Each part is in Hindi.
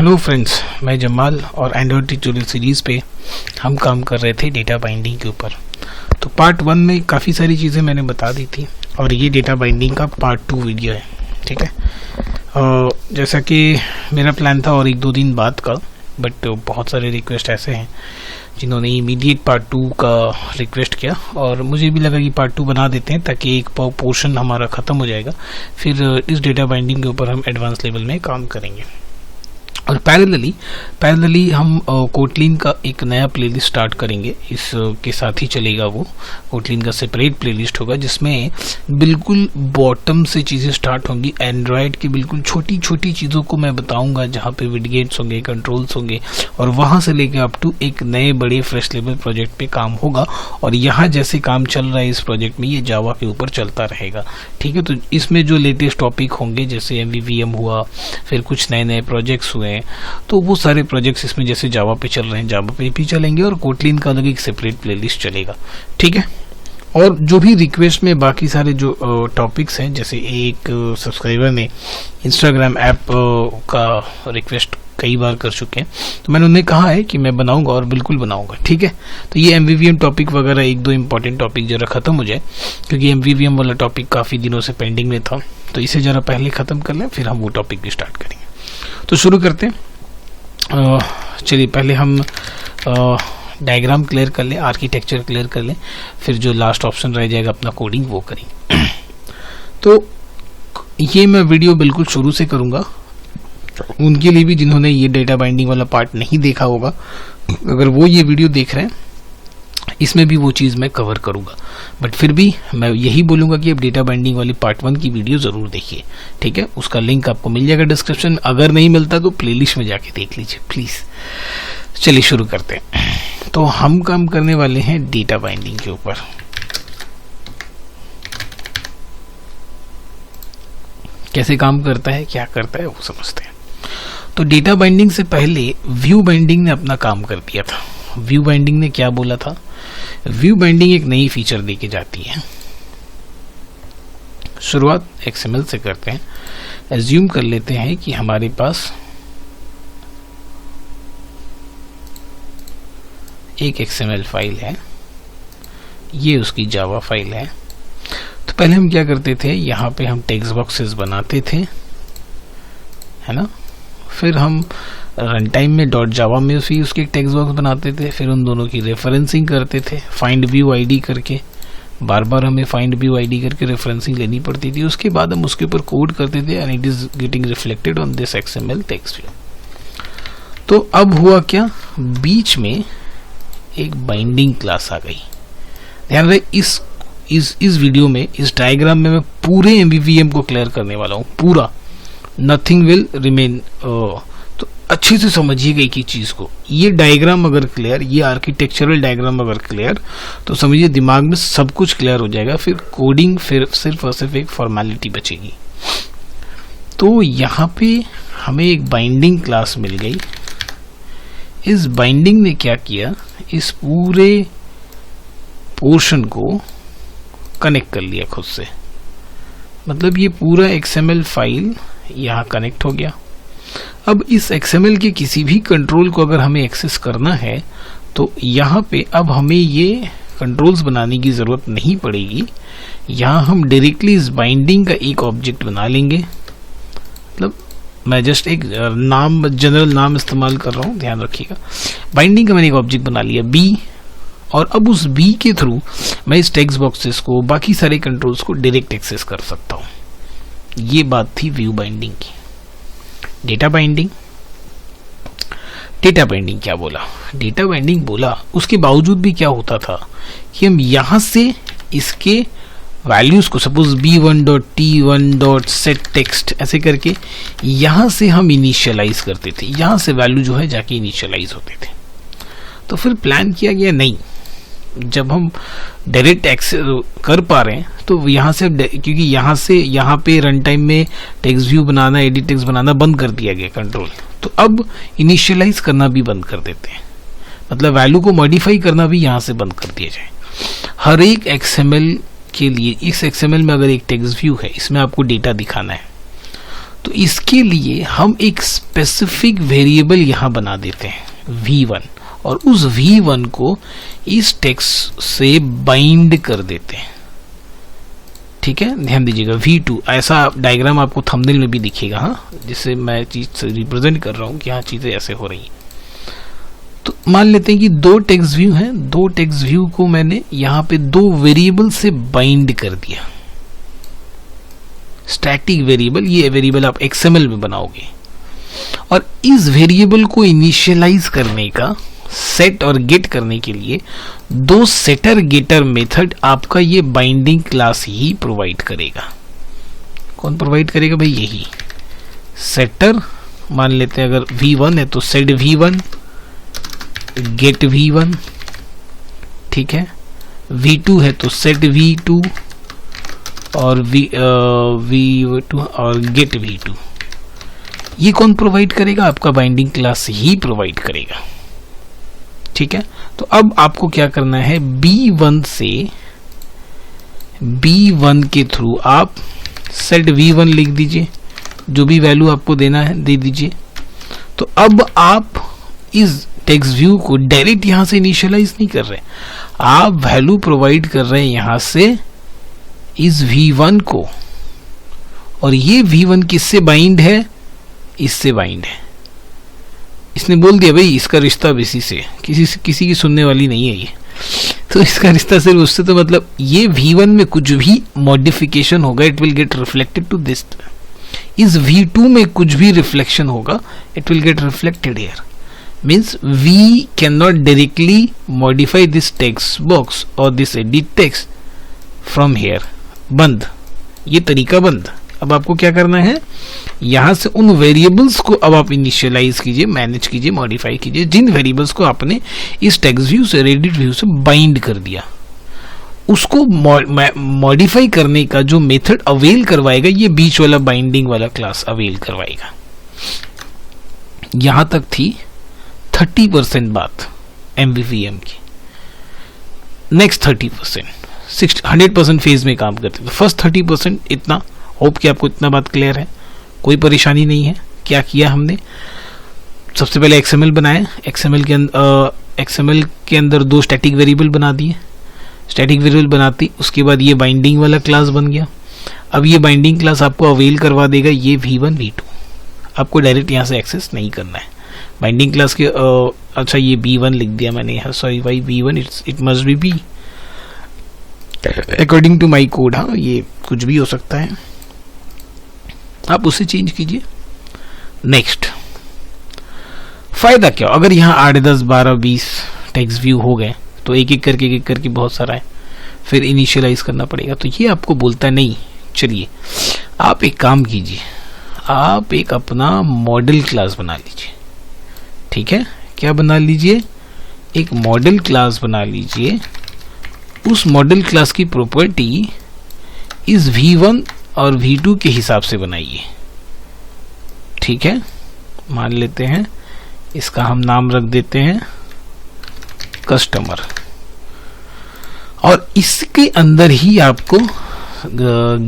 हेलो फ्रेंड्स, मैं जमाल और एंड्रॉयड ट्यूटोरियल सीरीज़ पे हम काम कर रहे थे डेटा बाइंडिंग के ऊपर। तो पार्ट 1 में काफ़ी सारी चीज़ें मैंने बता दी थी और ये डेटा बाइंडिंग का पार्ट 2 वीडियो है। ठीक है, जैसा कि मेरा प्लान था और 1-2 दिन बाद का, बट बहुत सारे रिक्वेस्ट ऐसे हैं जिन्होंने इमीडिएट पार्ट 2 का रिक्वेस्ट किया और मुझे भी लगा कि पार्ट 2 बना देते हैं ताकि एक पोर्शन हमारा ख़त्म हो जाएगा। फिर इस डेटा बाइंडिंग के ऊपर हम एडवांस लेवल में काम करेंगे और पैरेलली हम कोटलिन का एक नया प्लेलिस्ट स्टार्ट करेंगे। इस के साथ ही चलेगा, वो कोटलिन का सेपरेट प्लेलिस्ट होगा जिसमें बिल्कुल बॉटम से चीज़ें स्टार्ट होंगी। एंड्रॉयड की बिल्कुल छोटी छोटी चीज़ों को मैं बताऊंगा, जहाँ पे विडगेट्स होंगे, कंट्रोल्स होंगे और वहाँ से लेके अप टू एक नए बड़े फ्रेश लेवल प्रोजेक्ट पे काम होगा। और यहाँ जैसे काम चल रहा है इस प्रोजेक्ट में, ये जावा के ऊपर चलता रहेगा। ठीक है, तो इसमें जो लेटेस्ट टॉपिक होंगे जैसे MVVM हुआ, फिर कुछ नए नए प्रोजेक्ट्स हुए, तो वो सारे प्रोजेक्ट्स इसमें जैसे जावा पे चल रहे हैं जावा पे भी चलेंगे और कोटलिन का अलग एक सेपरेट प्लेलिस्ट चलेगा। ठीक है, और जो भी रिक्वेस्ट में बाकी सारे जो टॉपिक्स हैं, जैसे एक सब्सक्राइबर ने इंस्टाग्राम ऐप का रिक्वेस्ट कई बार कर चुके हैं, तो मैंने उन्हें कहा है कि मैं बनाऊंगा और बिल्कुल बनाऊंगा। ठीक है, तो ये MVVM टॉपिक वगैरह 1-2 इंपॉर्टेंट टॉपिक जरा खत्म हो जाए, क्योंकि MVVM वाला टॉपिक काफ़ी दिनों से पेंडिंग में था, तो इसे जरा पहले ख़त्म कर लें, फिर हम वो टॉपिक भी स्टार्ट करेंगे। तो शुरू करते हैं। चलिए पहले हम डायग्राम क्लियर कर लें, आर्किटेक्चर क्लियर कर लें, फिर जो लास्ट ऑप्शन रह जाएगा अपना कोडिंग वो करेंगे। तो ये मैं वीडियो बिल्कुल शुरू से करूँगा, उनके लिए भी जिन्होंने ये डेटा बाइंडिंग वाला पार्ट नहीं देखा होगा, अगर वो ये वीडियो देख रहे हैं, इसमें भी वो चीज़ मैं कवर करूँगा। बट फिर भी मैं यही बोलूँगा कि अब डेटा बाइंडिंग वाली पार्ट 1 की वीडियो ज़रूर देखिए। ठीक है, उसका लिंक आपको मिल जाएगा डिस्क्रिप्शन, अगर नहीं मिलता तो प्लेलिस्ट में जाके देख लीजिए प्लीज़। चलिए शुरू करते हैं। तो हम काम करने वाले हैं डेटा बाइंडिंग के ऊपर। कैसे काम करता है, क्या करता है, वो समझते हैं। तो डेटा बाइंडिंग से पहले व्यू बाइंडिंग ने अपना काम कर दिया था। व्यू बाइंडिंग ने क्या बोला था? व्यू बाइंडिंग एक नई फीचर देके जाती है। शुरुआत XML से करते हैं। एज्यूम कर लेते हैं कि हमारे पास एक XML फाइल है, ये उसकी जावा फाइल है। तो पहले हम क्या करते थे, यहाँ पे हम टेक्स्ट बॉक्सेस बनाते थे, है ना। फिर हम रन टाइम में .java में भी उसके एक टेक्स्ट बॉक्स बनाते थे, फिर उन दोनों की रेफरेंसिंग करते थे फाइंड व्यू आईडी करके। बार बार हमें फाइंड व्यू आईडी करके रेफरेंसिंग लेनी पड़ती थी। उसके बाद हम उसके ऊपर कोड करते थे and it is getting reflected on this XML text view. तो अब हुआ क्या, बीच में एक बाइंडिंग क्लास आ गई। ध्यान रहे, इस वीडियो में, इस डायग्राम में मैं पूरे MVVM को क्लियर करने वाला हूँ, पूरा, नथिंग विल रिमेन। तो अच्छे से समझिएगा एक ही चीज को। ये डायग्राम अगर क्लियर, ये आर्किटेक्चरल डायग्राम अगर क्लियर, तो समझिए दिमाग में सब कुछ क्लियर हो जाएगा। फिर कोडिंग फिर सिर्फ और सिर्फ एक फॉर्मेलिटी बचेगी। तो यहाँ पे हमें एक बाइंडिंग क्लास मिल गई। इस बाइंडिंग ने क्या किया, इस पूरे पोर्शन को कनेक्ट कर लिया खुद से। मतलब ये पूरा XML फाइल यहाँ कनेक्ट हो गया। अब इस XML के किसी भी कंट्रोल को अगर हमें एक्सेस करना है, तो यहाँ पे अब हमें ये कंट्रोल्स बनाने की ज़रूरत नहीं पड़ेगी। यहाँ हम डायरेक्टली इस बाइंडिंग का एक ऑब्जेक्ट बना लेंगे। मतलब मैं जस्ट एक नाम, जनरल नाम इस्तेमाल कर रहा हूँ, ध्यान रखिएगा। बाइंडिंग का मैंने एक ऑब्जेक्ट बना लिया B, और अब उस B के थ्रू मैं इस टेक्स्ट बॉक्सेस को, बाकी सारे कंट्रोल्स को डायरेक्ट एक्सेस कर सकता हूँ। ये बात थी व्यू बाइंडिंग की। डेटा बाइंडिंग क्या बोला? डेटा बाइंडिंग बोला, उसके बावजूद भी क्या होता था कि हम यहां से इसके वैल्यूज को, सपोज b1.t1.setText ऐसे करके यहां से हम इनिशियलाइज करते थे। यहां से वैल्यू जो है जाके इनिशियलाइज होते थे। तो फिर प्लान किया गया, नहीं, जब हम डायरेक्ट एक्सेस कर पा रहे हैं तो यहाँ से, क्योंकि यहाँ से यहाँ पे रन टाइम में टेक्स्ट व्यू बनाना, एडिट टेक्स्ट बनाना बंद कर दिया गया कंट्रोल, तो अब इनिशियलाइज करना भी बंद कर देते हैं। मतलब वैल्यू को मॉडिफाई करना भी यहाँ से बंद कर दिया जाए। हर एक XML के लिए, इस XML में अगर एक टेक्स्ट व्यू है, इसमें आपको डेटा दिखाना है, तो इसके लिए हम एक स्पेसिफिक वेरिएबल यहां बना देते हैं v1, और उस v1 को इस टेक्स्ट से बाइंड कर देते हैं। ठीक है, ध्यान दीजिएगा v2, ऐसा डायग्राम आपको थंबनेल में भी दिखेगा, हाँ, जिससे मैं चीज रिप्रेजेंट कर रहा हूं कि हाँ चीजें ऐसे हो रही हैं। तो मान लेते हैं कि दो टेक्स्ट व्यू हैं, दो टेक्स्ट व्यू को मैंने यहां पे दो वेरिएबल से बाइंड कर दिया। स्टैटिक वेरिएबल, ये वेरिएबल आप XML में बनाओगे, और इस वेरिएबल को इनिशियलाइज करने का, सेट और गेट करने के लिए दो सेटर गेटर मेथड आपका ये बाइंडिंग क्लास ही प्रोवाइड करेगा। कौन प्रोवाइड करेगा भाई? यही सेटर। मान लेते हैं अगर v1 है तो सेट v1 गेट v1, ठीक है। v2 है तो सेट v2 और v2 और गेट v2। ये कौन प्रोवाइड करेगा? आपका बाइंडिंग क्लास ही प्रोवाइड करेगा। ठीक है, तो अब आपको क्या करना है, b1 से b1 के थ्रू आप सेट v1 लिख दीजिए, जो भी वैल्यू आपको देना है दे दीजिए। तो अब आप इस टेक्स्ट व्यू को डायरेक्ट यहां से इनिशियलाइज नहीं कर रहे, आप वैल्यू प्रोवाइड कर रहे हैं यहां से इस v1 को, और ये v1 किससे बाइंड है? इससे बाइंड है। इसने बोल दिया भाई इसका रिश्ता इसी से, किसी की सुनने वाली नहीं है ये, तो इसका रिश्ता सिर्फ उससे, तो मतलब ये v1 में कुछ भी मॉडिफिकेशन होगा it will get reflected to this. इस v2 में कुछ भी रिफ्लेक्शन होगा it will get reflected here. Means we can not directly modify this text box और this edit text from here. बंद, ये तरीका बंद। अब आपको क्या करना है, यहां से उन वेरिएबल्स को अब आप इनिशियलाइज कीजिए, मैनेज कीजिए, मॉडिफाई कीजिए, जिन वेरिएबल्स को आपने इस टेक्स्ट व्यू से, एडिट व्यू से बाइंड कर दिया। उसको मॉडिफाई करने का जो मेथड अवेल करवाएगा, ये बीच वाला बाइंडिंग वाला क्लास अवेल करवाएगा। यहां तक थी 30% बात MVVM की। नेक्स्ट 30%, 100% फेज में काम करते हैं। फर्स्ट 30% इतना, होप कि आपको इतना बात क्लियर है, कोई परेशानी नहीं है। क्या किया हमने, सबसे पहले XML बनाया, XML के अंदर दो स्टैटिक वेरिएबल बना दिए। स्टैटिक वेरिएबल बनाती, उसके बाद ये बाइंडिंग वाला क्लास बन गया। अब ये बाइंडिंग क्लास आपको अवेल करवा देगा ये v1 v2, आपको डायरेक्ट यहाँ से एक्सेस नहीं करना है बाइंडिंग क्लास के। अच्छा ये b1 लिख दिया मैंने यहाँ, सॉरी भाई b1 it must be b according to my code. हाँ, ये कुछ भी हो सकता है, आप उसे चेंज कीजिए। नेक्स्ट, फायदा क्या, अगर यहाँ 8, 10, 12, 20 टेक्स्ट व्यू हो गए तो एक एक करके बहुत सारा है, फिर इनिशियलाइज करना पड़ेगा। तो ये आपको बोलता नहीं, चलिए आप एक काम कीजिए, आप एक अपना मॉडल क्लास बना लीजिए। ठीक है, क्या बना लीजिए? एक मॉडल क्लास बना लीजिए। उस मॉडल क्लास की प्रॉपर्टी इस v1 और v2 के हिसाब से बनाइए। ठीक है, मान लेते हैं इसका हम नाम रख देते हैं कस्टमर, और इसके अंदर ही आपको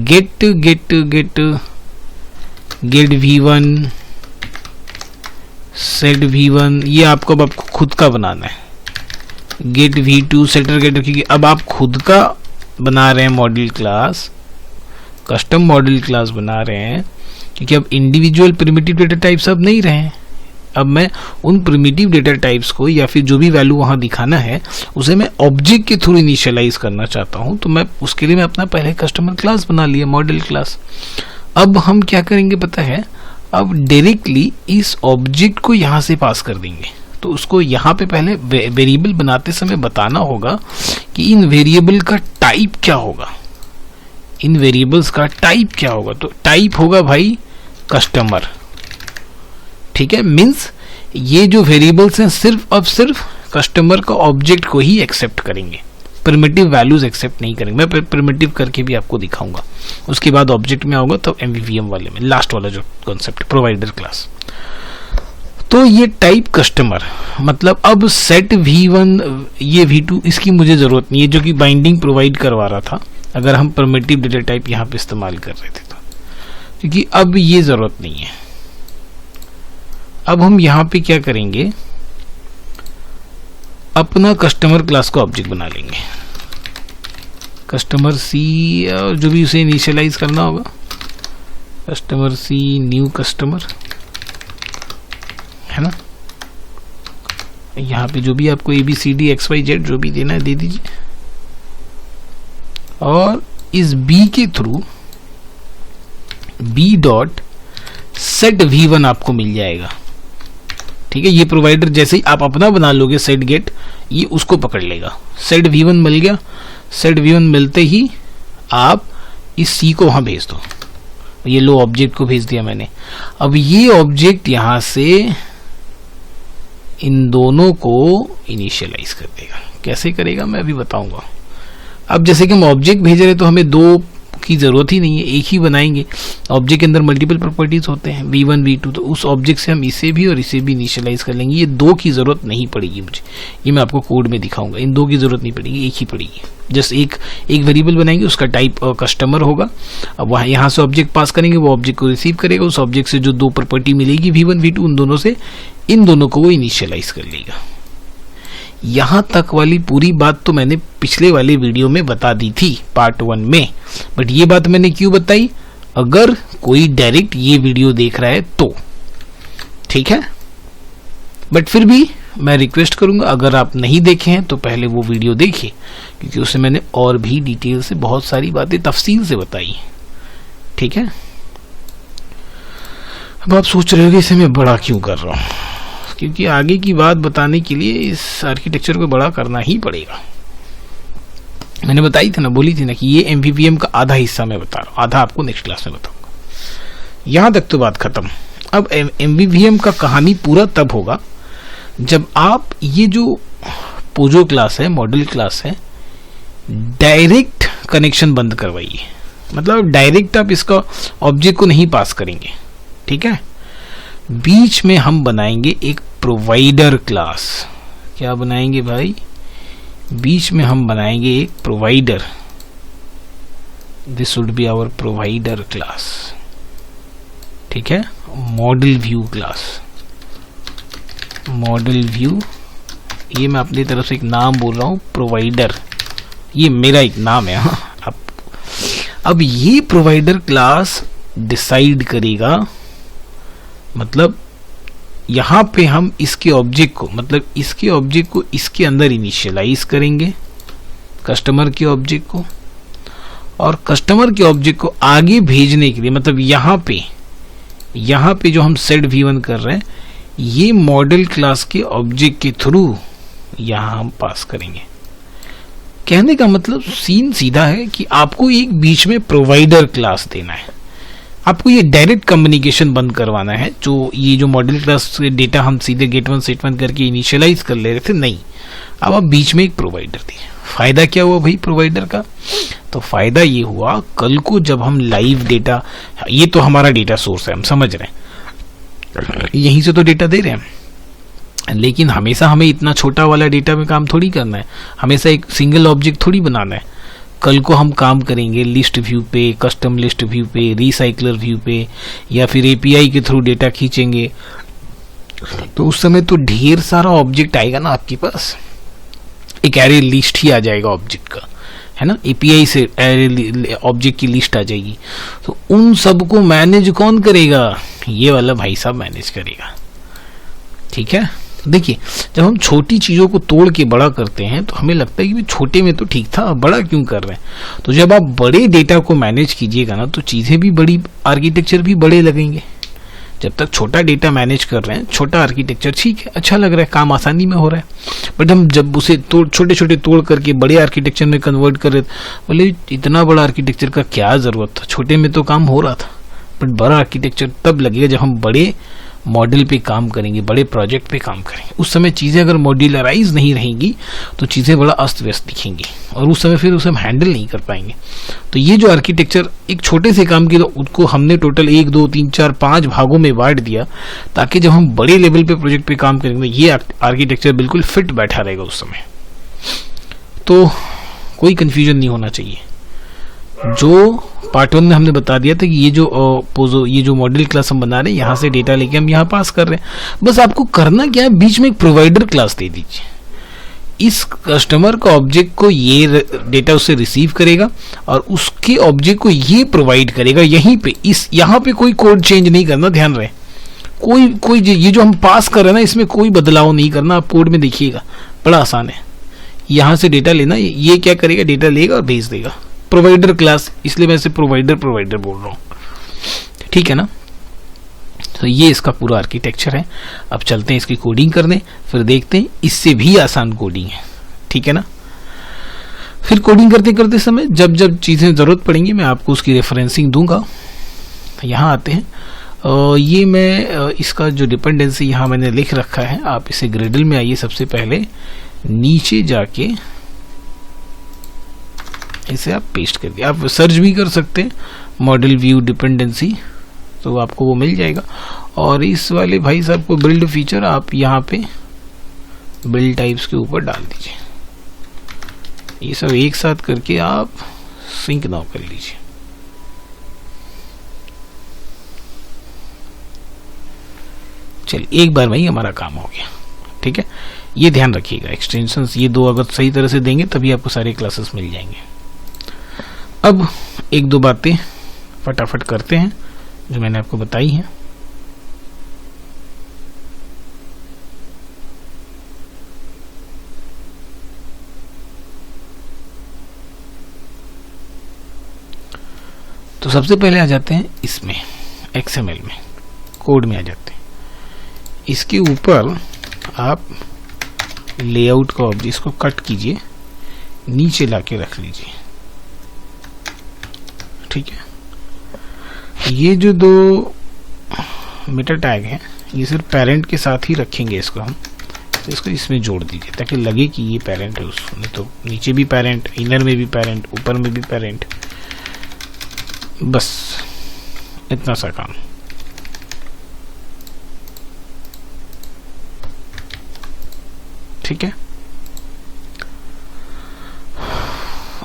गेट v1 सेट v1, ये आपको खुद का बनाना है। गेट v2 सेटर गेट, क्योंकि अब आप खुद का बना रहे हैं model class, custom model class बना रहे हैं, क्योंकि अब इंडिविजुअल प्रिमिटिव डेटा टाइप्स अब नहीं रहे। अब मैं उन प्रिमिटिव डेटा टाइप्स को या फिर जो भी वैल्यू वहां दिखाना है उसे मैं ऑब्जेक्ट के थ्रू इनिशियलाइज करना चाहता हूं, तो मैं उसके लिए मैं अपना पहले कस्टमर क्लास बना लिया, मॉडल क्लास। अब हम क्या करेंगे पता है, अब डायरेक्टली इस ऑब्जेक्ट को यहां से पास कर देंगे। तो उसको यहाँ पे पहले वेरिएबल बनाते समय बताना होगा कि इन वेरिएबल का टाइप क्या होगा, इन वेरिएबल्स का टाइप क्या होगा। तो टाइप होगा भाई कस्टमर। ठीक है, मीन्स ये जो वेरिएबल्स हैं सिर्फ कस्टमर का ऑब्जेक्ट को ही एक्सेप्ट करेंगे, प्रिमिटिव वैल्यूज एक्सेप्ट नहीं करेंगे। मैं प्रिमिटिव करके भी आपको दिखाऊंगा, उसके बाद ऑब्जेक्ट में आऊंगा तब MVVM वाले में, लास्ट वाला जो कॉन्सेप्ट प्रोवाइडर क्लास। तो ये टाइप कस्टमर, मतलब अब सेट v1 ये v2 इसकी मुझे जरूरत नहीं है, जो कि बाइंडिंग प्रोवाइड करवा रहा था अगर हम प्रिमिटिव डेटा टाइप यहाँ पे इस्तेमाल कर रहे थे। क्योंकि अब ये जरूरत नहीं है। अब हम यहाँ पे क्या करेंगे, अपना कस्टमर क्लास का ऑब्जेक्ट बना लेंगे, कस्टमर सी, जो भी उसे इनिशियलाइज करना होगा, कस्टमर सी न्यू कस्टमर, है ना। यहाँ पे जो भी आपको ABCD XYZ जो भी देना है दे दीजिए, और इस B के through B dot set V1 आपको मिल जाएगा। ठीक है, ये प्रोवाइडर जैसे ही आप अपना बना लोगे सेट गेट, ये उसको पकड़ लेगा। सेट V1 मिल गया, सेट V1 मिलते ही आप इस C को वहां भेज दो। ये लो ऑब्जेक्ट को भेज दिया मैंने। अब ये ऑब्जेक्ट यहां से इन दोनों को इनिशियलाइज कर देगा। कैसे करेगा मैं अभी बताऊंगा। अब जैसे कि हम ऑब्जेक्ट भेज रहे हैं तो हमें दो की जरूरत ही नहीं है, एक ही बनाएंगे। ऑब्जेक्ट के अंदर मल्टीपल प्रॉपर्टीज होते हैं V1 V2, तो उस ऑब्जेक्ट से हम इसे भी और इसे भी इनिशियलाइज कर लेंगे। ये दो की जरूरत नहीं पड़ेगी मुझे, ये मैं आपको कोड में दिखाऊंगा। इन दो की जरूरत नहीं पड़ेगी, एक ही पड़ेगी। जस्ट एक वेरिएबल बनाएंगे, उसका टाइप कस्टमर होगा। अब वहाँ यहाँ से ऑब्जेक्ट पास करेंगे, वो ऑब्जेक्ट को रिसीव करेगा। उस ऑब्जेक्ट से जो दो प्रॉपर्टी मिलेगी V1 V2, उन दोनों से इन दोनों को वो इनिशियलाइज कर लेगा। यहां तक वाली पूरी बात तो मैंने पिछले वाले वीडियो में बता दी थी पार्ट 1 में, बट ये बात मैंने क्यों बताई, अगर कोई डायरेक्ट ये वीडियो देख रहा है तो ठीक है। बट फिर भी मैं रिक्वेस्ट करूंगा, अगर आप नहीं देखे हैं तो पहले वो वीडियो देखिए, क्योंकि उससे मैंने और भी डिटेल से बहुत सारी बातें तफसील से बताई। ठीक है, अब आप सोच रहे हो कि इसे मैं बड़ा क्यों कर रहा हूं, क्योंकि आगे की बात बताने के लिए इस आर्किटेक्चर को बड़ा करना ही पड़ेगा। मैंने बताई थी ना, बोली थी ना कि ये MVVM का आधा हिस्सा मैं बता रहा हूँ, आधा आपको नेक्स्ट क्लास में बताऊंगा। यहां तक तो बात खत्म। अब MVVM का कहानी पूरा तब होगा जब आप ये जो पोजो क्लास है, मॉडल क्लास है, डायरेक्ट कनेक्शन बंद करवाइए। मतलब डायरेक्ट आप इसका ऑब्जेक्ट को नहीं पास करेंगे। ठीक है, बीच में हम बनाएंगे एक प्रोवाइडर क्लास। क्या बनाएंगे भाई, बीच में हम बनाएंगे एक provider. This would be our provider class. ठीक है, model view class, model view, ये मैं अपनी तरफ से एक नाम बोल रहा हूं, प्रोवाइडर, ये मेरा एक नाम है। हाँ, अब ये प्रोवाइडर क्लास डिसाइड करेगा, मतलब यहां पे हम इसके ऑब्जेक्ट को, मतलब इसके ऑब्जेक्ट को इसके अंदर इनिशियलाइज करेंगे, कस्टमर के ऑब्जेक्ट को, और कस्टमर के ऑब्जेक्ट को आगे भेजने के लिए, मतलब यहां पे जो हम सेट V1 कर रहे हैं, ये मॉडल क्लास के ऑब्जेक्ट के थ्रू यहां हम पास करेंगे। कहने का मतलब सीन सीधा है कि आपको एक बीच में प्रोवाइडर क्लास देना है। आपको ये डायरेक्ट कम्युनिकेशन बंद करवाना है। जो ये जो मॉडल क्लास से डेटा हम सीधे गेट 1 सेट 1 करके इनिशियलाइज कर ले रहे थे, नहीं, अब आप बीच में एक प्रोवाइडर दिए। फायदा क्या हुआ भाई प्रोवाइडर का, तो फायदा ये हुआ कल को जब हम लाइव डेटा, ये तो हमारा डेटा सोर्स है, हम समझ रहे हैं, यहीं से तो डेटा दे रहे हैं, लेकिन हमेशा हमें इतना छोटा वाला डेटा में काम थोड़ी करना है, हमेशा एक सिंगल ऑब्जेक्ट थोड़ी बनाना है। कल को हम काम करेंगे लिस्ट व्यू पे, कस्टम लिस्ट व्यू पे, रिसाइकलर व्यू पे, या फिर API के थ्रू डेटा खींचेंगे, तो उस समय तो ढेर सारा ऑब्जेक्ट आएगा ना आपके पास, एक एरे लिस्ट ही आ जाएगा ऑब्जेक्ट का, है ना। API से एरे ऑब्जेक्ट की लिस्ट आ जाएगी, तो उन सबको मैनेज कौन करेगा, ये वाला भाई साहब मैनेज करेगा। ठीक है, देखिए जब हम छोटी चीजों को तोड़ के बड़ा करते हैं तो हमें लगता है कि छोटे में तो ठीक था, बड़ा क्यों कर रहे हैं। तो जब आप बड़े डेटा को मैनेज कीजिएगा ना, तो चीजें भी बड़ी, आर्किटेक्चर भी बड़े लगेंगे। जब तक छोटा डेटा मैनेज कर रहे हैं, छोटा आर्किटेक्चर ठीक है, अच्छा लग रहा है, काम आसानी में हो रहा है, बट हम जब उसे छोटे छोटे तोड़ करके बड़े आर्किटेक्चर में कन्वर्ट कर रहे थे, बोले इतना बड़ा आर्किटेक्चर का क्या जरूरत था, छोटे में तो काम हो रहा था। बट बड़ा आर्किटेक्चर तब लगेगा जब हम बड़े मॉडल पे काम करेंगे, बड़े प्रोजेक्ट पे काम करेंगे। उस समय चीजें अगर मॉड्यूलराइज नहीं रहेंगी तो चीजें बड़ा अस्त व्यस्त दिखेंगी, और उस समय फिर उसे हम हैंडल नहीं कर पाएंगे। तो ये जो आर्किटेक्चर एक छोटे से काम की, तो उसको हमने टोटल 1 2 3 4 5 भागों में बांट दिया, ताकि जब हम बड़े लेवल पे प्रोजेक्ट पे काम करेंगे ये आर्किटेक्चर बिल्कुल फिट बैठा रहेगा उस समय, तो कोई कंफ्यूजन नहीं होना चाहिए। जो पार्ट 1 में हमने बता दिया था कि ये जो मॉडल क्लास हम बना रहे हैं, यहाँ से डेटा लेके हम यहाँ पास कर रहे हैं। बस आपको करना क्या है, बीच में एक प्रोवाइडर क्लास दे दीजिए। इस कस्टमर का ऑब्जेक्ट को ये डेटा उससे रिसीव करेगा और उसके ऑब्जेक्ट को ये प्रोवाइड करेगा यहीं पे। यहाँ पे कोई कोड चेंज नहीं करना, ध्यान रहे। कोई ये जो हम पास कर रहे हैं ना, इसमें कोई बदलाव नहीं करना। आप कोड में देखिएगा, बड़ा आसान है। यहाँ से डेटा लेना, ये क्या करेगा, डेटा लेगा और भेज देगा। प्रोवाइडर क्लास, इसलिए मैं इसे प्रोवाइडर बोल रहा हूँ, ठीक है ना। तो ये इसका पूरा आर्किटेक्चर है। अब चलते हैं इसकी कोडिंग करने, फिर देखते हैं इससे भी आसान कोडिंग है, ठीक है ना। फिर कोडिंग करते करते समय जब जब चीज़ें ज़रूरत पड़ेंगी मैं आपको उसकी रेफरेंसिंग दूंगा। यहाँ आते हैं, ये मैं इसका जो डिपेंडेंसी यहाँ मैंने लिख रखा है, आप इसे ग्रेडल में आइए। सबसे पहले नीचे जाके इसे आप पेस्ट कर दिए। आप सर्च भी कर सकते हैं मॉडल व्यू डिपेंडेंसी, तो आपको वो मिल जाएगा। और इस वाले भाई साहब को बिल्ड फीचर आप यहाँ पे बिल्ड टाइप्स के ऊपर डाल दीजिए। ये सब एक साथ करके आप सिंक नाउ कर लीजिए। चलिए, एक बार वही हमारा काम हो गया, ठीक है। ये ध्यान रखिएगा, एक्सटेंशंस ये 2 अगर सही तरह से देंगे तभी आपको सारे क्लासेस मिल जाएंगे। अब 1-2 बातें फटाफट करते हैं जो मैंने आपको बताई हैं। तो सबसे पहले आ जाते हैं इसमें XML में, कोड में आ जाते हैं। इसके ऊपर आप लेआउट का ऑब्जेक्ट इसको कट कीजिए, नीचे लाके रख लीजिए, ठीक है। ये जो 2 मेटा टैग हैं, ये सिर्फ पेरेंट के साथ ही रखेंगे इसको हम। तो इसको इसमें जोड़ दीजिए ताकि लगे कि ये पेरेंट है उसमें। तो नीचे भी पेरेंट, इनर में भी पेरेंट, ऊपर में भी पेरेंट, बस इतना सा काम। ठीक है।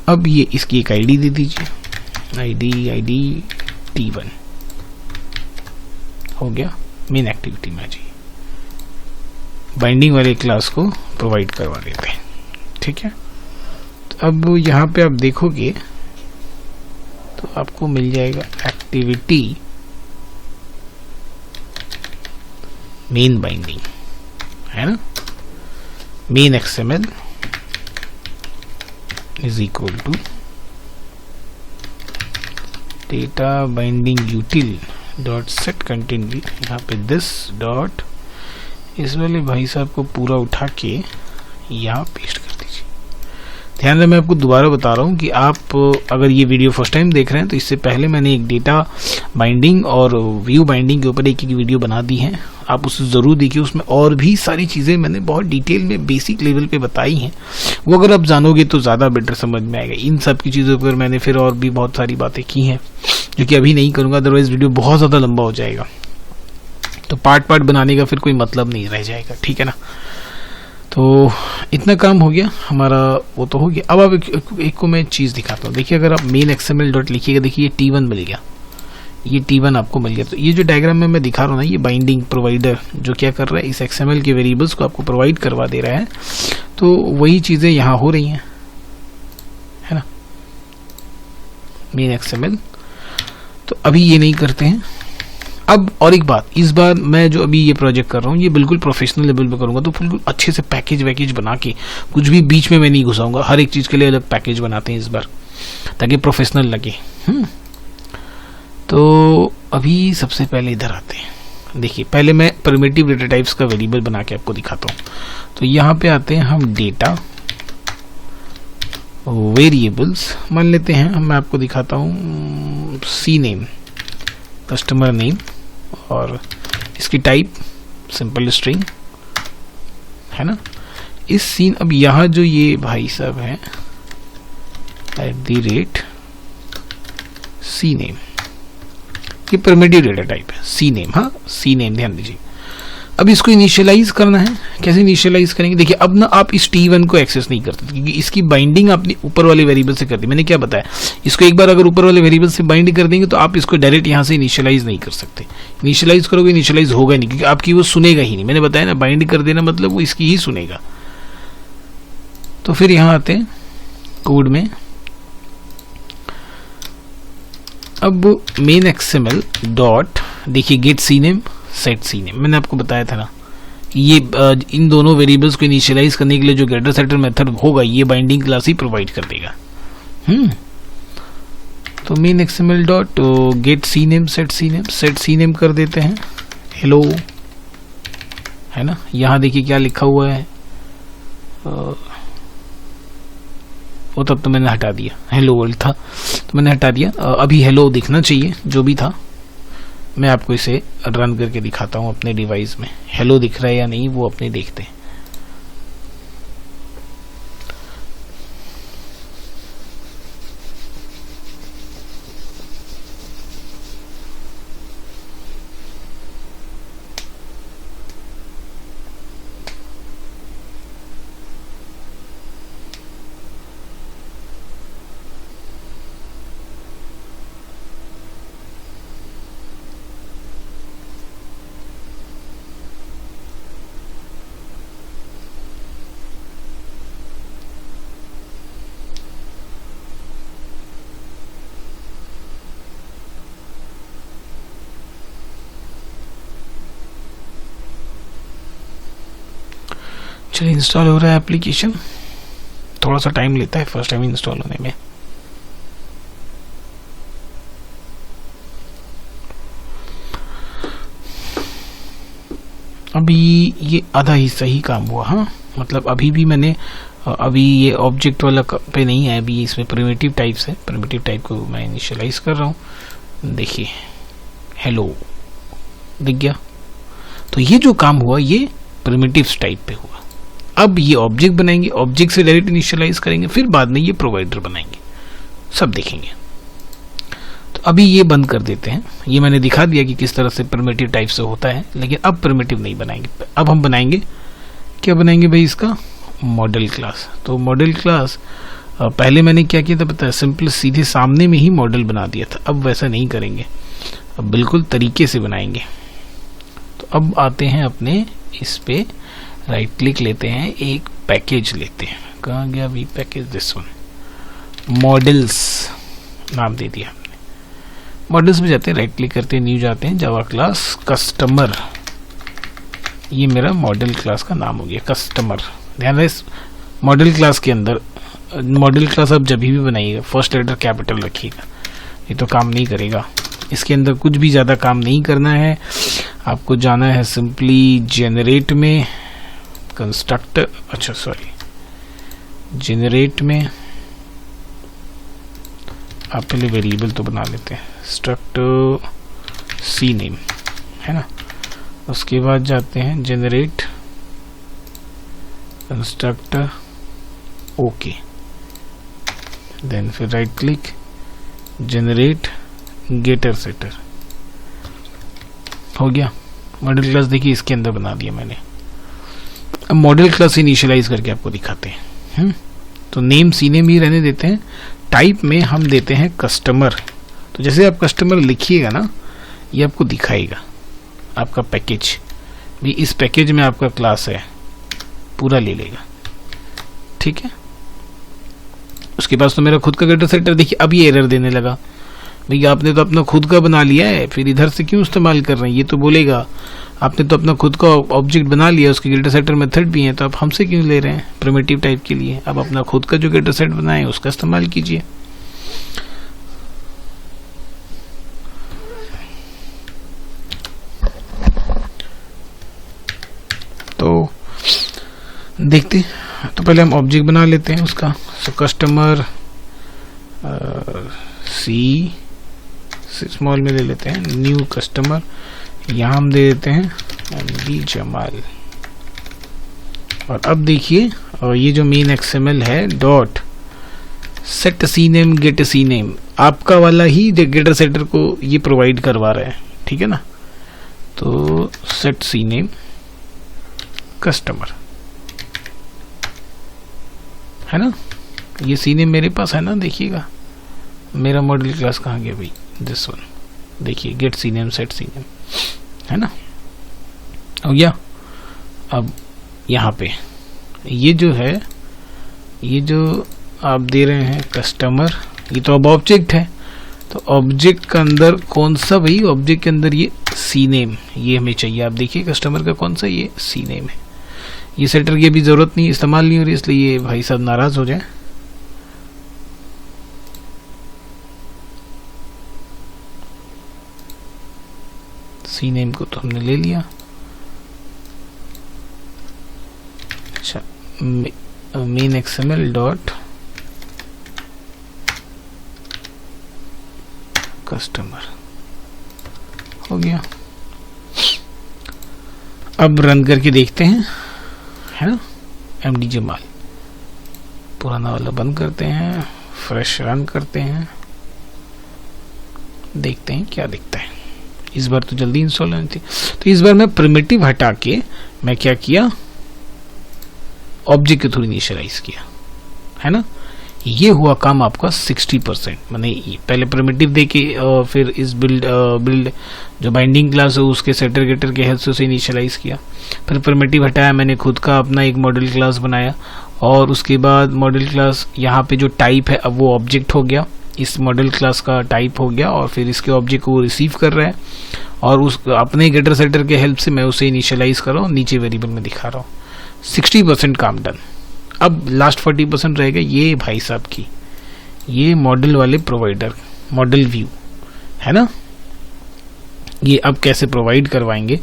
अब ये इसकी एक आईडी दे दीजिए, आईडी T1 हो गया। मेन एक्टिविटी में जी बाइंडिंग वाले क्लास को प्रोवाइड करवा देते हैं, ठीक है। तो अब यहाँ पे आप देखोगे तो आपको मिल जाएगा एक्टिविटी मेन बाइंडिंग, है ना। Main XML is equal to data binding util dot set content. यहाँ पे दिस डॉट, इस वाले भाई साहब को पूरा उठा के यहाँ पेस्ट कर दीजिए। ध्यान रहे, मैं आपको दोबारा बता रहा हूँ कि आप अगर ये वीडियो फर्स्ट टाइम देख रहे हैं तो इससे पहले मैंने एक डेटा बाइंडिंग और व्यू बाइंडिंग के ऊपर एक वीडियो बना दी है, आप उसे ज़रूर देखिए। उसमें और भी सारी चीज़ें मैंने बहुत डिटेल में बेसिक लेवल पे बताई हैं, वो अगर आप जानोगे तो ज़्यादा बेटर समझ में आएगा। इन सब की चीज़ों पर मैंने फिर और भी बहुत सारी बातें की हैं जो कि अभी नहीं करूँगा, अदरवाइज वीडियो बहुत ज़्यादा लंबा हो जाएगा। तो पार्ट बनाने का फिर कोई मतलब नहीं रह जाएगा, ठीक है ना। तो इतना काम हो गया हमारा, वो तो हो गया। अब आप एक को मैं चीज़ दिखाता हूँ। देखिए, अगर आप मेन XML डॉट लिखिएगा, देखिए ये T1 मिल गया, ये T1 आपको मिल गया। तो ये जो डायग्राम में मैं दिखा रहा हूँ ना, ये बाइंडिंग प्रोवाइडर जो क्या कर रहा है, इस XML के वेरिएबल्स को आपको प्रोवाइड करवा दे रहा है। तो वही चीज़ें यहाँ हो रही हैं, है ना, मेन XML। तो अभी ये नहीं करते हैं। अब और एक बात, इस बार मैं जो अभी ये प्रोजेक्ट कर रहा हूँ ये बिल्कुल प्रोफेशनल लेवल पे करूँगा। तो बिल्कुल अच्छे से पैकेज वैकेज बना के, कुछ भी बीच में मैं नहीं घुसाऊंगा। हर एक चीज़ के लिए अलग पैकेज बनाते हैं इस बार ताकि प्रोफेशनल लगे। तो अभी सबसे पहले इधर आते हैं। देखिए, पहले मैं प्रिमिटिव डेटा टाइप्स का वेरिएबल बना के आपको दिखाता हूँ। तो यहाँ पे आते हैं हम, डेटा वेरिएबल्स मान लेते हैं। मैं आपको दिखाता हूँ सी नेम, कस्टमर नेम, और इसकी टाइप सिंपल स्ट्रिंग, है ना। इस सीन, अब यहाँ जो ये भाई साहब है @ CNAME, ये प्रिमिटिव डेटा टाइप है। CNAME, हाँ CNAME, ध्यान दीजिए। अब इसको इनिशियलाइज करना है। कैसे इनिशियलाइज करेंगे? देखिए अब ना आप इस t1 को एक्सेस नहीं कर सकते, क्योंकि इसकी बाइंडिंग आपने ऊपर वाले वेरिएबल से कर दी। मैंने क्या बताया, इसको एक बार अगर ऊपर वाले वेरिएबल से बाइंड कर देंगे तो आप इसको डायरेक्ट यहाँ से इनिशियलाइज नहीं कर सकते। इनिशियलाइज करोगे, इनिशियलाइज होगा नहीं, क्योंकि आपकी वो सुनेगा ही नहीं। मैंने बताया ना, बाइंड कर देना मतलब वो इसकी ही सुनेगा। तो फिर यहाँ आते हैं कोड में। अब मेन एक्सएमएल डॉट, देखिए get C name set C name, मैंने आपको बताया था ना, ये इन दोनों वेरिएबल्स को इनिशियलाइज करने के लिए जो गेटर सेटर मेथड होगा ये बाइंडिंग क्लास ही प्रोवाइड कर देगा। तो main XML dot get C name set C name कर देते हैं हेलो, है ना। यहाँ देखिए क्या लिखा हुआ है, वो तब तो मैंने हटा दिया, हेलो वर्ल्ड था तो मैंने हटा दिया। अभी हेलो दिखना चाहिए जो भी था। मैं आपको इसे रन करके दिखाता हूँ अपने डिवाइस में, हेलो दिख रहा है या नहीं वो अपने देखते हैं। चलिए इंस्टॉल हो रहा है एप्लीकेशन, थोड़ा सा टाइम लेता है फर्स्ट टाइम इंस्टॉल होने में। अभी ये आधा हिस्सा ही काम हुआ। हाँ मतलब अभी भी मैंने अभी ये ऑब्जेक्ट वाला पे नहीं है, अभी इसमें प्रिमिटिव टाइप से, प्रिमिटिव टाइप को मैं इनिशियलाइज कर रहा हूँ। देखिए हेलो दिख गया। तो ये जो काम हुआ ये प्रिमिटिव टाइप पे हुआ। अब ये ऑब्जेक्ट बनाएंगे, ऑब्जेक्ट से डायरेक्ट इनिशियलाइज करेंगे, फिर बाद में ये प्रोवाइडर बनाएंगे, सब देखेंगे। तो अभी ये बंद कर देते हैं। ये मैंने दिखा दिया कि किस तरह से प्रिमिटिव टाइप से होता है, लेकिन अब प्रिमिटिव नहीं बनाएंगे। अब हम बनाएंगे, क्या बनाएंगे भाई, इसका मॉडल क्लास। तो मॉडल क्लास पहले मैंने क्या किया था पता है, सिंपल सीधे सामने में ही मॉडल बना दिया था। अब वैसा नहीं करेंगे, अब बिल्कुल तरीके से बनाएंगे। तो अब आते हैं अपने इस पे, राइट क्लिक लेते हैं, एक पैकेज लेते हैं। कहाँ गया अभी पैकेज, दिस वन, मॉडल्स नाम दे दिया हमने। मॉडल्स में जाते हैं, राइट क्लिक करते हैं, न्यू जाते हैं, जावा क्लास कस्टमर। ये मेरा मॉडल क्लास का नाम हो गया कस्टमर। ध्यान रहे मॉडल क्लास के अंदर, मॉडल क्लास आप जब भी बनाइएगा फर्स्ट लेटर कैपिटल रखिएगा, ये तो काम नहीं करेगा। इसके अंदर कुछ भी ज़्यादा काम नहीं करना है, आपको जाना है सिंपली जेनरेट में, कंस्ट्रक्टर, अच्छा सॉरी जेनरेट में आप पहले वेरिएबल तो बना लेते हैं, स्ट्रक्टर सी नेम, है ना। उसके बाद जाते हैं जेनरेट कंस्ट्रक्टर ओके, देन फिर right click generate getter setter, हो गया मॉडल क्लास। देखिए इसके अंदर बना दिया मैंने। अब मॉडल क्लास इनिशियलाइज करके आपको दिखाते हैं। तो नेम सी नेम ही रहने देते हैं, टाइप में हम देते हैं कस्टमर। तो जैसे आप कस्टमर लिखिएगा ना, ये आपको दिखाएगा आपका पैकेज भी, इस पैकेज में आपका क्लास है, पूरा ले लेगा, ठीक है। उसके पास तो मेरा खुद का गेटर सेटर, देखिए अब ये एरर देने लगा, भैया आपने तो अपना खुद का बना लिया है, फिर इधर से क्यों इस्तेमाल कर रहे हैं, ये तो बोलेगा आपने तो अपना खुद का ऑब्जेक्ट बना लिया, उसके गेटर सेटर मेथड भी है, तो आप हमसे क्यों ले रहे हैं प्रिमिटिव टाइप के लिए। अब अपना खुद का जो गेटर सेट बनाए उसका इस्तेमाल कीजिए। तो देखते, तो पहले हम ऑब्जेक्ट बना लेते हैं उसका। सो कस्टमर सी स्मॉल में ले लेते हैं, न्यू कस्टमर, यहाँ हम दे देते हैं बी जमाल। और अब देखिए, और ये जो मेन एक्सएमएल है dot set C name get C name, आपका वाला ही गेटर सेटर को ये प्रोवाइड करवा रहा है, ठीक है ना। तो सेट सी नेम कस्टमर, है ना। ये सीनेम मेरे पास है ना, देखिएगा मेरा मॉडल क्लास कहाँ गया भाई, दिस वन, देखिए गेट सीनेम सेट सीनेम, है ना, हो गया। अब यहाँ पे ये जो है, ये जो आप दे रहे हैं कस्टमर, ये तो अब ऑब्जेक्ट है, तो ऑब्जेक्ट का अंदर कौन सा भाई, ऑब्जेक्ट के अंदर ये सीनेम, ये हमें चाहिए। आप देखिए कस्टमर का कौन सा, ये सीनेम है। ये सेटर की अभी जरूरत नहीं, इस्तेमाल नहीं हो रही, इसलिए ये भाई साहब नाराज हो जाए। सीनेम को तो हमने ले लिया। अच्छा, मेन एक्सएमएल डॉट कस्टमर हो गया। अब रन करके देखते हैं, है ना, एमडी जमाल, पुराना वाला बंद करते हैं, फ्रेश रन करते हैं, देखते हैं क्या दिखता है। इस बार तो जल्दी इंस्टॉल होनी थी, तो इस बार मैं प्रिमिटिव हटा के मैं क्या किया, ऑब्जेक्ट के थ्रू इनिशियलाइज किया, है ना। ये हुआ काम आपका 60%, मैंने पहले प्रिमिटिव दे के फिर इस बिल्ड जो बाइंडिंग क्लास है उसके सेटर गेटर के हेल्प से उसे इनिशियलाइज किया, फिर प्रिमिटिव हटाया, मैंने खुद का अपना एक मॉडल क्लास बनाया, और उसके बाद मॉडल क्लास यहाँ पे जो टाइप है अब वो ऑब्जेक्ट हो गया, इस मॉडल क्लास का टाइप हो गया, और फिर इसके ऑब्जेक्ट को रिसीव कर रहा है, और उस अपने गेटर सेटर के हेल्प से मैं उसे इनिशियलाइज कर रहा हूँ, नीचे वेरिएबल में दिखा रहा हूँ। 60% काम डन। अब लास्ट 40% रहेगा ये भाई साहब की, ये मॉडल वाले प्रोवाइडर, मॉडल व्यू, है ना। ये अब कैसे प्रोवाइड करवाएंगे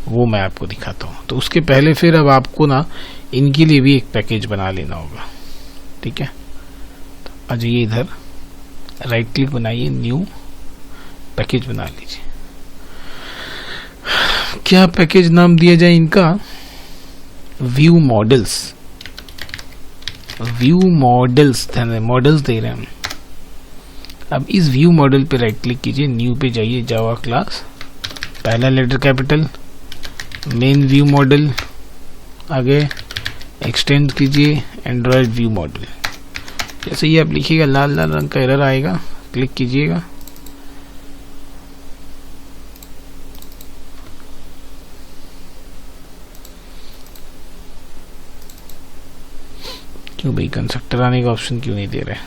वो मैं आपको दिखाता हूँ। तो उसके पहले फिर अब आपको ना इनके लिए भी एक पैकेज बना लेना होगा, ठीक है। तो आ जाइए इधर, राइट क्लिक बनाइए, न्यू पैकेज बना लीजिए। क्या पैकेज नाम दिया जाए इनका, view models, view models, models दे रहे हैं हम। अब इस व्यू मॉडल पे राइट क्लिक कीजिए, न्यू पे जाइए, जावा क्लास, पहला letter capital, main view model, आगे एक्सटेंड कीजिए एंड्रॉयड व्यू मॉडल। जैसे ही आप लिखिएगा लाल लाल रंग का एरर आएगा, क्लिक कीजिएगा, क्यों भाई कंस्ट्रक्टर आने का ऑप्शन क्यों नहीं दे रहे।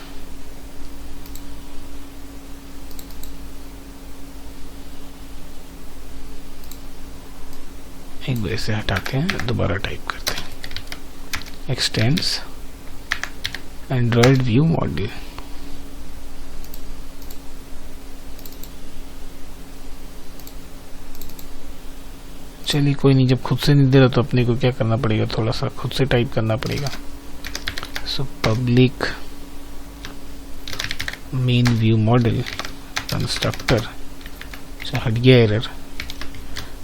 एक बार इसे हटाते हैं, दोबारा टाइप करते हैं, एक्सटेंड्स एंड्रॉयड व्यू मॉडल। चलिए कोई नहीं, जब खुद से नहीं दे रहा तो अपने को क्या करना पड़ेगा, थोड़ा सा खुद से टाइप करना पड़ेगा। So public main view model constructor, हट गया एरर।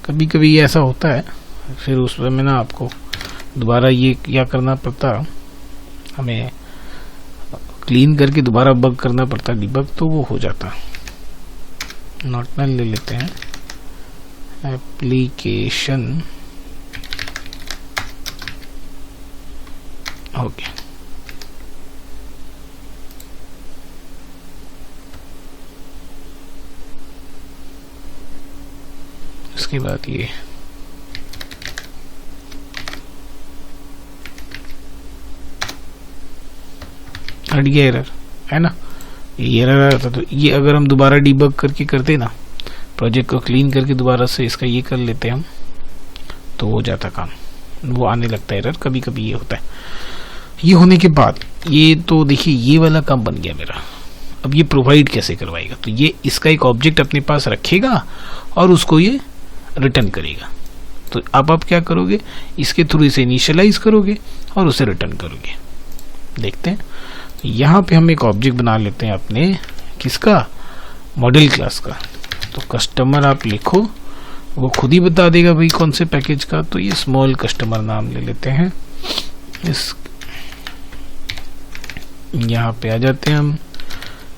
कभी कभी ये ऐसा होता है, फिर उस समय ना आपको दोबारा ये क्या करना पड़ता, हमें क्लीन करके दोबारा बग करना पड़ता, डिबग, तो वो हो जाता। नॉट नल ले लेते हैं, एप्लीकेशन हो गया। उसके बाद ये हट गया एरर, है ना। ये एरर आ रहा था, तो ये अगर हम दोबारा डीबग करके करते ना, प्रोजेक्ट को क्लीन करके दोबारा से इसका ये कर लेते हम, तो हो जाता काम, वो आने लगता है एरर, कभी कभी ये होता है। ये होने के बाद ये तो देखिए ये वाला काम बन गया मेरा। अब ये प्रोवाइड कैसे करवाएगा, तो ये इसका एक ऑब्जेक्ट अपने पास रखेगा और उसको ये रिटर्न करेगा। तो अब आप क्या करोगे, इसके थ्रू इसे इनिशियलाइज करोगे और उसे रिटर्न करोगे। देखते हैं, यहाँ पे हम एक ऑब्जेक्ट बना लेते हैं अपने, किसका, मॉडल क्लास का। तो कस्टमर आप लिखो, वो खुद ही बता देगा भाई कौन से पैकेज का। तो ये स्मॉल कस्टमर नाम ले लेते हैं, इस यहाँ पे आ जाते हैं हम,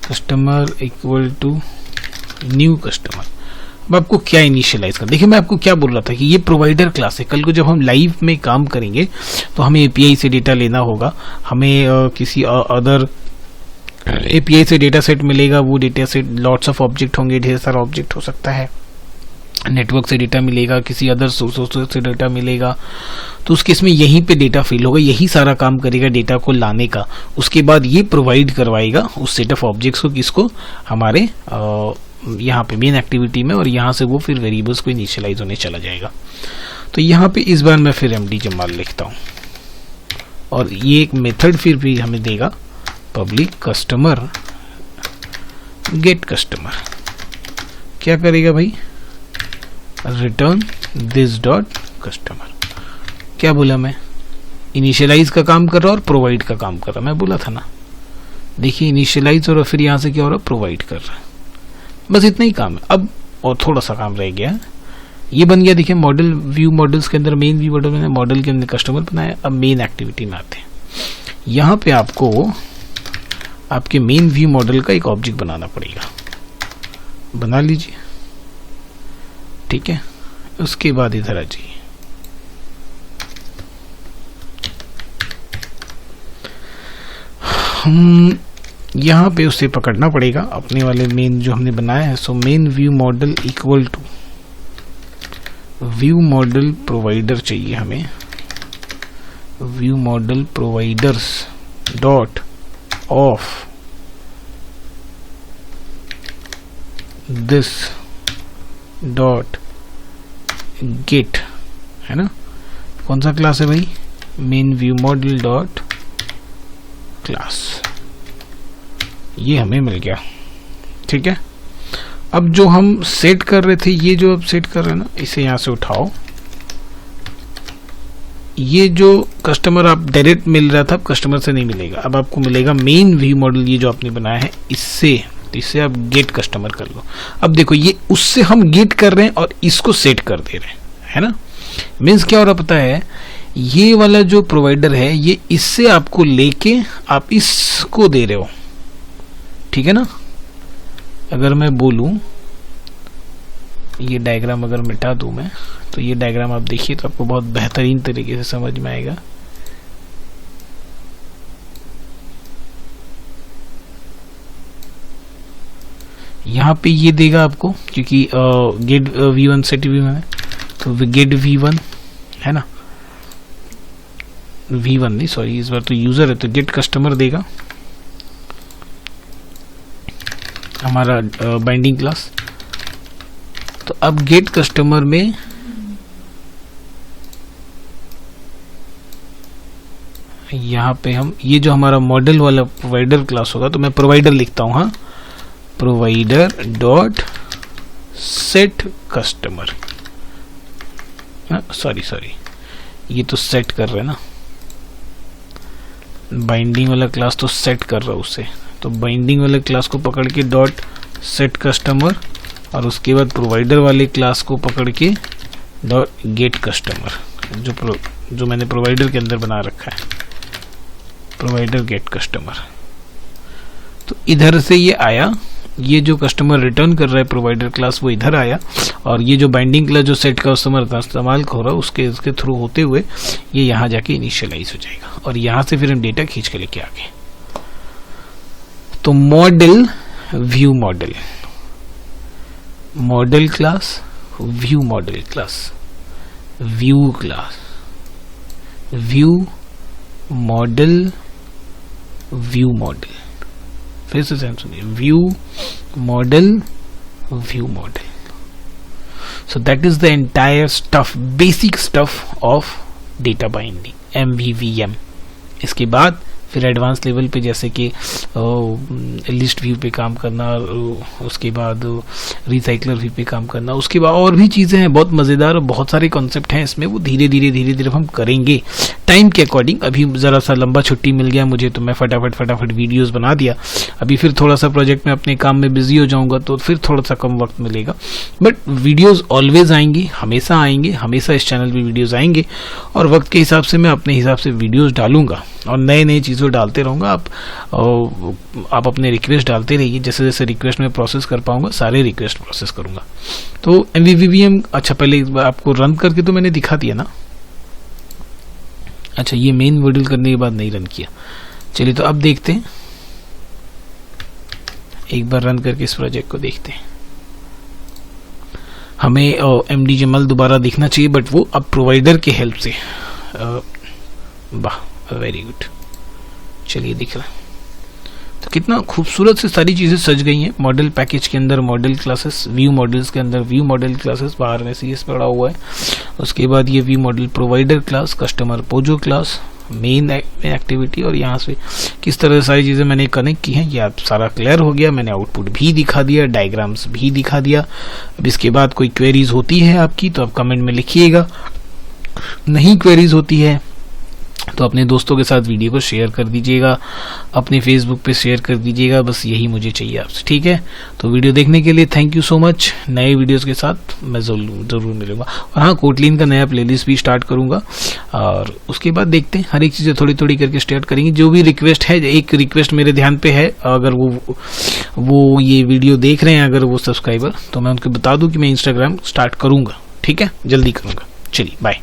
customer equal to new customer. अब आपको क्या इनिशियलाइज करना, देखिए मैं आपको क्या बोल रहा था कि ये प्रोवाइडर क्लास है। कल को जब हम लाइव में काम करेंगे तो हमें एपीआई से डेटा लेना होगा, हमें किसी अदर एपीआई से डेटा सेट मिलेगा, वो data set lots of object होंगे, ढेर सारा ऑब्जेक्ट हो सकता है, नेटवर्क से डेटा मिलेगा, किसी अदर सोर्स से डेटा मिलेगा, तो उस केस में यहीं पे डेटा फिल होगा, यही सारा काम करेगा डेटा को लाने का। उसके बाद ये प्रोवाइड करवाएगा उस सेट ऑफ ऑब्जेक्ट्स को, किसको, हमारे यहाँ पे मेन एक्टिविटी में, और यहाँ से वो फिर वेरिएबल्स को इनिशियलाइज होने चला जाएगा। तो यहाँ पे इस बार मैं फिर एमडी जमाल लिखता हूँ, और ये एक मेथड फिर भी हमें देगा पब्लिक कस्टमर गेट कस्टमर। क्या करेगा भाई, रिटर्न दिस डॉट कस्टमर। क्या बोला मैं, इनिशियलाइज का काम कर रहा और प्रोवाइड का काम कर रहा, मैं बोला था ना। देखिए इनिशियलाइज और फिर यहाँ से क्या हो रहा, प्रोवाइड कर रहा है, बस इतना ही काम है। अब और थोड़ा सा काम रह गया, ये बन गया। देखिए मॉडल व्यू मॉडल्स के अंदर मेन व्यू मॉडल मैंने मॉडल के अंदर कस्टमर बनाया। अब मेन एक्टिविटी में आते हैं, यहाँ पे आपको आपके मेन व्यू मॉडल का एक ऑब्जेक्ट बनाना पड़ेगा, बना लीजिए, ठीक है। उसके बाद इधर आ जाइए, हम यहाँ पे उसे पकड़ना पड़ेगा अपने वाले मेन जो हमने बनाया है। So main view model equal to view model provider चाहिए हमें, view model providers dot of this dot get, है ना। कौन सा क्लास है भाई, main view model dot class, ये हमें मिल गया, ठीक है। अब जो हम सेट कर रहे थे, ये जो अब सेट कर रहे हैं ना, इसे यहां से उठाओ। ये जो कस्टमर आप डायरेक्ट मिल रहा था, अब कस्टमर से नहीं मिलेगा, अब आपको मिलेगा मेन व्यू मॉडल, ये जो आपने बनाया है इससे आप गेट कस्टमर कर लो। अब देखो ये उससे हम गेट कर रहे हैं और इसको सेट कर दे रहे हैं, है ना। मीन्स क्या हो रहा पता है, ये वाला जो प्रोवाइडर है ये इससे आपको लेके आप इसको दे रहे हो, ठीक है ना। अगर मैं बोलूं, ये डायग्राम अगर मिटा दूं मैं, तो ये डायग्राम आप देखिए तो आपको बहुत बेहतरीन तरीके से समझ में आएगा। यहाँ पे ये देगा आपको, क्योंकि गेट v1 सेट भी मैंने, तो गेट v1 है ना, v1 नहीं सॉरी, इस बार तो यूजर है, तो गेट कस्टमर देगा हमारा बाइंडिंग क्लास। तो अब गेट कस्टमर में यहाँ पे हम ये जो हमारा मॉडल वाला प्रोवाइडर क्लास होगा, तो मैं प्रोवाइडर लिखता हूँ, हाँ, provider dot set customer, sorry ये तो सेट कर रहे हैं ना, बाइंडिंग वाला क्लास तो सेट कर रहा है उससे, तो बाइंडिंग वाले क्लास को पकड़ के डॉट सेट कस्टमर, और उसके बाद प्रोवाइडर वाले क्लास को पकड़ के डॉट गेट कस्टमर, जो मैंने प्रोवाइडर के अंदर बना रखा है, प्रोवाइडर गेट कस्टमर। तो इधर से ये आया, ये जो कस्टमर रिटर्न कर रहा है प्रोवाइडर क्लास वो इधर आया, और ये जो बाइंडिंग क्लास जो सेट कस्टमर का इस्तेमाल हो रहा है उसके थ्रू होते हुए ये यहाँ जाके इनिशियलाइज हो जाएगा, और यहाँ से फिर हम डेटा खींच के लेके आगे। तो model view model, model class view model class, view class view model view model, फिर से सुनिए, view model view model. So that is the entire stuff, basic stuff of data binding, MVVM। इसके बाद फिर एडवांस लेवल पे जैसे कि लिस्ट व्यू पे काम करना, उसके बाद रिसाइकलर व्यू पे काम करना, उसके बाद और भी चीज़ें हैं बहुत मज़ेदार, और बहुत सारे कॉन्सेप्ट हैं इसमें, वो धीरे धीरे हम करेंगे टाइम के अकॉर्डिंग। अभी ज़रा सा लंबा छुट्टी मिल गया मुझे, तो मैं फटाफट वीडियोस बना दिया। अभी फिर थोड़ा सा प्रोजेक्ट में अपने काम में बिजी हो जाऊंगा, तो फिर थोड़ा सा कम वक्त मिलेगा, बट वीडियोज़ ऑलवेज आएंगी, हमेशा आएंगे, हमेशा इस चैनल पर वीडियोज़ आएंगे, और वक्त के हिसाब से मैं अपने हिसाब से वीडियोज़ डालूंगा और नए चीज़ों वीडियो डालते रहूँगा। आप अपने रिक्वेस्ट डालते रहिए, जैसे जैसे रिक्वेस्ट में प्रोसेस कर पाऊंगा सारे रिक्वेस्ट प्रोसेस करूँगा। तो MVVM, अच्छा पहले एक बार आपको रन करके तो मैंने दिखा दिया ना। अच्छा, ये मेन मॉड्यूल करने के बाद नहीं रन किया। चलिए तो अब देखते हैं, एक बार रन करके इस प्रोजेक्ट को देखते हैं। हमें MDJML दोबारा दिखना चाहिए, बट वो अब प्रोवाइडर के हेल्प से। वाह, वेरी गुड। चलिए दिख रहा है। तो कितना खूबसूरत से सारी चीज़ें सज गई हैं। मॉडल पैकेज के अंदर मॉडल क्लासेस, व्यू मॉडल्स के अंदर व्यू मॉडल क्लासेस, बाहर में CS पड़ा हुआ है। उसके बाद ये view model provider class, customer Pozzo class, main activity, और यहाँ से किस तरह से सारी चीज़ें मैंने कनेक्ट की हैं ये आप सारा क्लियर हो गया। मैंने आउटपुट भी दिखा दिया, डायग्राम्स भी दिखा दिया। अब इसके बाद कोई क्वेरीज होती है आपकी तो आप कमेंट में लिखिएगा, नहीं क्वेरीज होती है तो अपने दोस्तों के साथ वीडियो को शेयर कर दीजिएगा, अपने फेसबुक पे शेयर कर दीजिएगा। बस यही मुझे चाहिए आपसे, ठीक है। तो वीडियो देखने के लिए थैंक यू सो मच। नए वीडियोस के साथ मैं ज़रूर मिलूंगा। और हाँ, कोटलिन का नया प्लेलिस्ट भी स्टार्ट करूंगा, और उसके बाद देखते हैं, हर एक चीज़ें थोड़ी थोड़ी करके स्टार्ट करेंगे। जो भी रिक्वेस्ट है, एक रिक्वेस्ट मेरे ध्यान पे है, अगर वो ये वीडियो देख रहे हैं, अगर वो सब्सक्राइबर, तो मैं उनको बता दूँ कि मैं इंस्टाग्राम स्टार्ट करूँगा, ठीक है, जल्दी करूँगा। चलिए बाय।